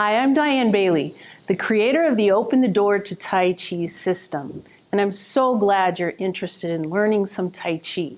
Hi, I'm Dianne Bailey, the creator of the Open the Door to Tai Chi system, and I'm so glad you're interested in learning some Tai Chi.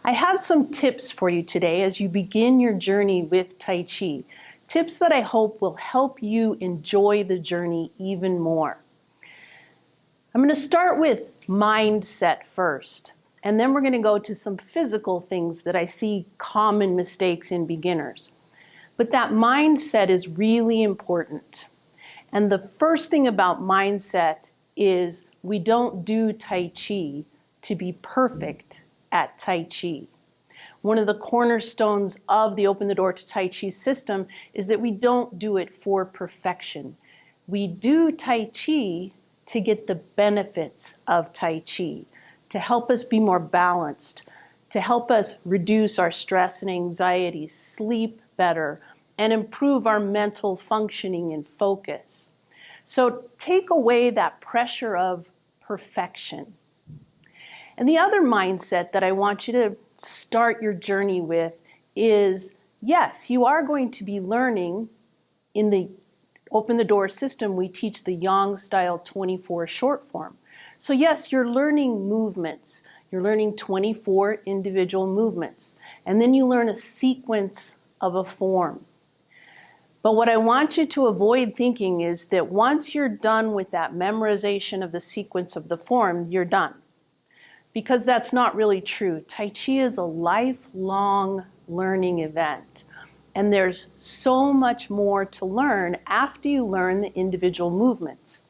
I have some tips for you today as you begin your journey with Tai Chi, tips that I hope will help you enjoy the journey even more. I'm going to start with mindset first, and then we're going to go to some physical things that I see common mistakes in beginners. But that mindset is really important. And the first thing about mindset is we don't do Tai Chi to be perfect at Tai Chi. One of the cornerstones of the Open the Door to Tai Chi system is that we don't do it for perfection. We do Tai Chi to get the benefits of Tai Chi, to help us be more balanced, to help us reduce our stress and anxiety, sleep better, and improve our mental functioning and focus. So take away that pressure of perfection. And the other mindset that I want you to start your journey with is, yes, you are going to be learning in the Open the Door system. We teach the Yang style 24 short form. So yes, you're learning movements. You're learning 24 individual movements. And then you learn a sequence of a form. But what I want you to avoid thinking is that once you're done with that memorization of the sequence of the form, you're done. Because that's not really true. Tai Chi is a lifelong learning event. And there's so much more to learn after you learn the individual movements.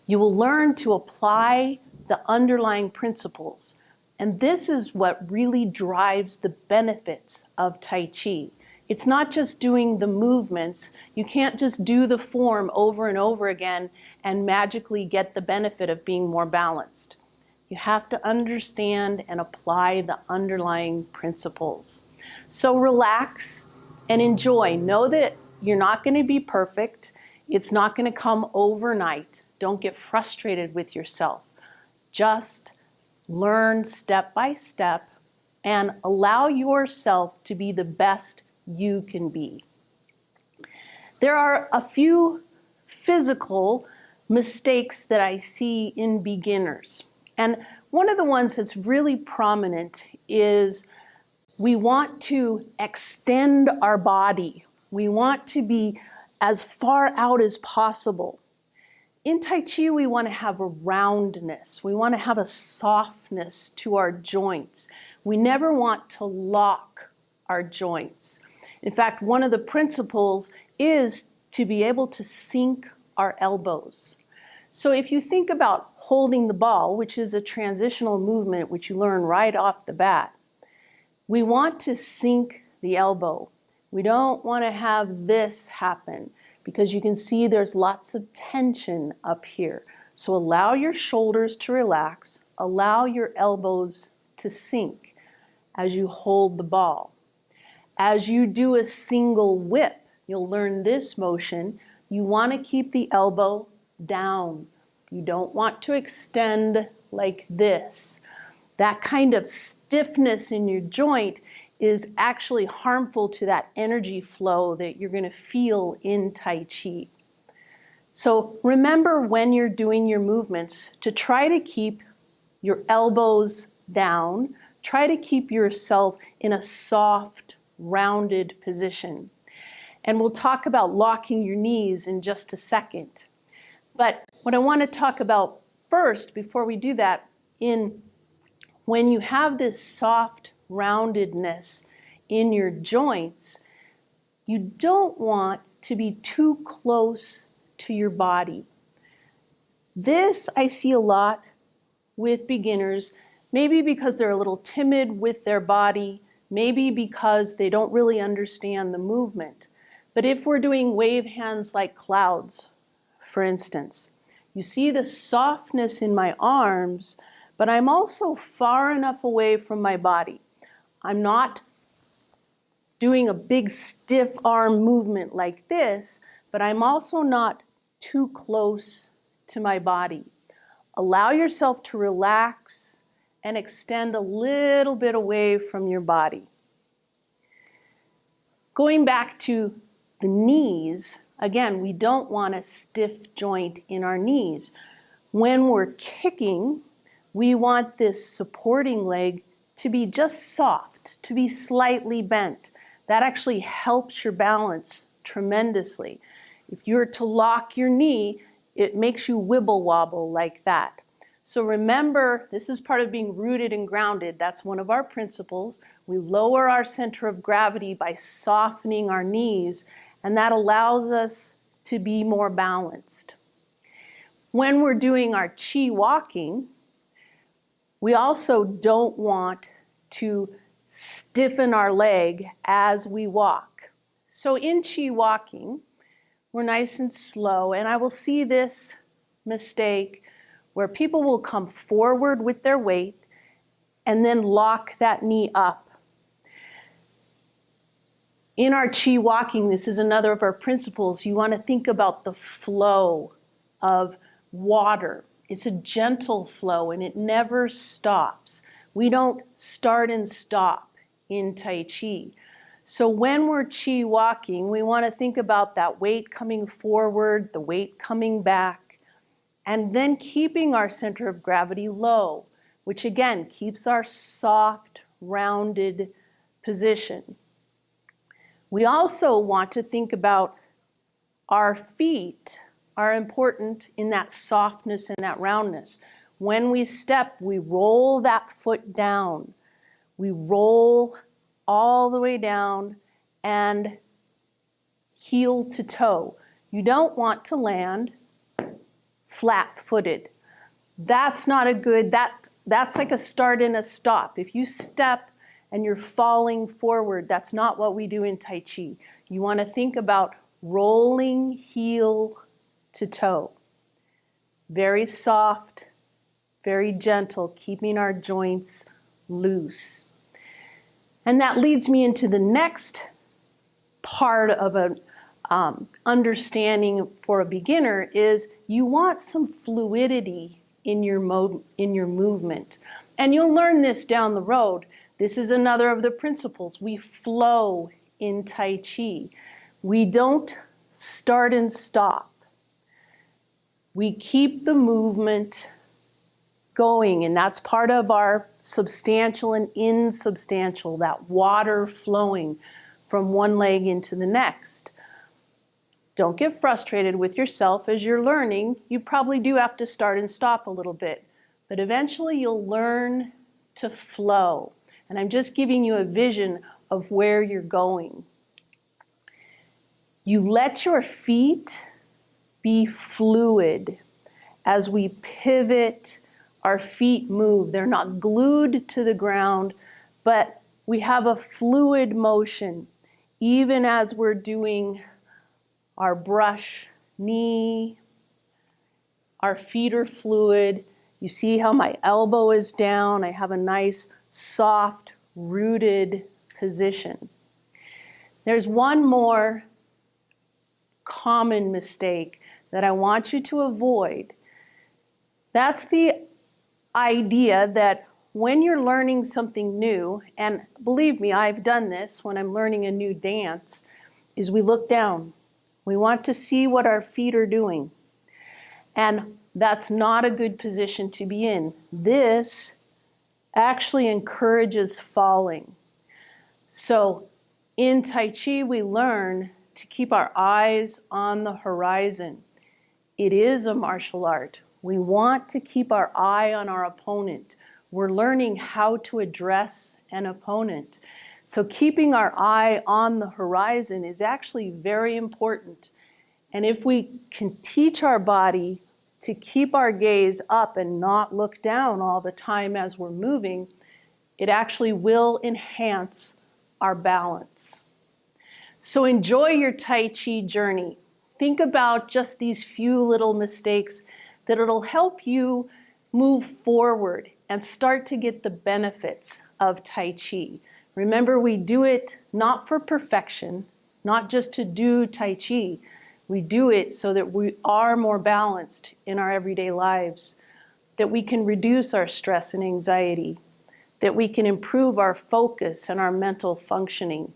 You will learn to apply the underlying principles. And this is what really drives the benefits of Tai Chi. It's not just doing the movements. You can't just do the form over and over again and magically get the benefit of being more balanced. You have to understand and apply the underlying principles. So relax and enjoy. Know that you're not going to be perfect. It's not going to come overnight. Don't get frustrated with yourself. Just learn step by step and allow yourself to be the best you can be. There are a few physical mistakes that I see in beginners. And one of the ones that's really prominent is we want to extend our body. We want to be as far out as possible. In Tai Chi, we want to have a roundness. We want to have a softness to our joints. We never want to lock our joints. In fact, one of the principles is to be able to sink our elbows. So if you think about holding the ball, which is a transitional movement which you learn right off the bat, we want to sink the elbow. We don't want to have this happen because you can see there's lots of tension up here. So allow your shoulders to relax, allow your elbows to sink as you hold the ball. As you do a single whip, you'll learn this motion. You want to keep the elbow down. You don't want to extend like this. That kind of stiffness in your joint is actually harmful to that energy flow that you're going to feel in Tai Chi. So remember when you're doing your movements to try to keep your elbows down, try to keep yourself in a soft, rounded position. And we'll talk about locking your knees in just a second. But what I want to talk about first, before we do that, when you have this soft roundedness in your joints, you don't want to be too close to your body. This I see a lot with beginners, maybe because they're a little timid with their body, maybe because they don't really understand the movement. But if we're doing wave hands like clouds, for instance, you see the softness in my arms, but I'm also far enough away from my body. I'm not doing a big stiff arm movement like this, but I'm also not too close to my body. Allow yourself to relax and extend a little bit away from your body. Going back to the knees, Again, we don't want a stiff joint in our knees. When we're kicking, we want this supporting leg to be just soft, to be slightly bent. That actually helps your balance tremendously. If you're to lock your knee, it makes you wibble wobble like that. So remember, this is part of being rooted and grounded. That's one of our principles. We lower our center of gravity by softening our knees, and that allows us to be more balanced. When we're doing our chi walking, we also don't want to stiffen our leg as we walk. So in chi walking, we're nice and slow, and I will see this mistake where people will come forward with their weight and then lock that knee up. In our chi walking, this is another of our principles. You want to think about the flow of water. It's a gentle flow and it never stops. We don't start and stop in Tai Chi. So when we're chi walking, we want to think about that weight coming forward, the weight coming back, and then keeping our center of gravity low, which again keeps our soft, rounded position. We also want to think about our feet are important in that softness and that roundness. When we step, we roll that foot down. We roll all the way down and heel to toe. You don't want to land flat-footed. That's not a good, that's like a start and a stop. If you step and you're falling forward, that's not what we do in Tai Chi. You want to think about rolling heel to toe. Very soft, very gentle, keeping our joints loose. And that leads me into the next part of an understanding for a beginner is you want some fluidity in your movement. And you'll learn this down the road. This is another of the principles. We flow in Tai Chi. We don't start and stop. We keep the movement going, and that's part of our substantial and insubstantial, that water flowing from one leg into the next. Don't get frustrated with yourself as you're learning. You probably do have to start and stop a little bit, but eventually you'll learn to flow. And I'm just giving you a vision of where you're going. You let your feet be fluid. As we pivot, our feet move. They're not glued to the ground, but we have a fluid motion. Even as we're doing our brush knee, our feet are fluid. You see how my elbow is down. I have a nice, soft, rooted position. There's one more common mistake that I want you to avoid. That's the idea that when you're learning something new, and believe me, I've done this when I'm learning a new dance, is we look down. We want to see what our feet are doing. And that's not a good position to be in. This actually encourages falling. So in Tai Chi, we learn to keep our eyes on the horizon. It is a martial art. We want to keep our eye on our opponent. We're learning how to address an opponent. So keeping our eye on the horizon is actually very important. And if we can teach our body to keep our gaze up and not look down all the time as we're moving, it actually will enhance our balance. So enjoy your Tai Chi journey. Think about just these few little mistakes that it'll help you move forward and start to get the benefits of Tai Chi. Remember, we do it not for perfection, not just to do Tai Chi. We do it so that we are more balanced in our everyday lives, that we can reduce our stress and anxiety, that we can improve our focus and our mental functioning.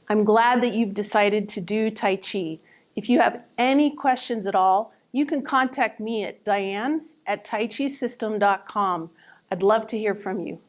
I'm glad that you've decided to do Tai Chi. If you have any questions at all, you can contact me at Dianne@taichisystem.com. I'd love to hear from you.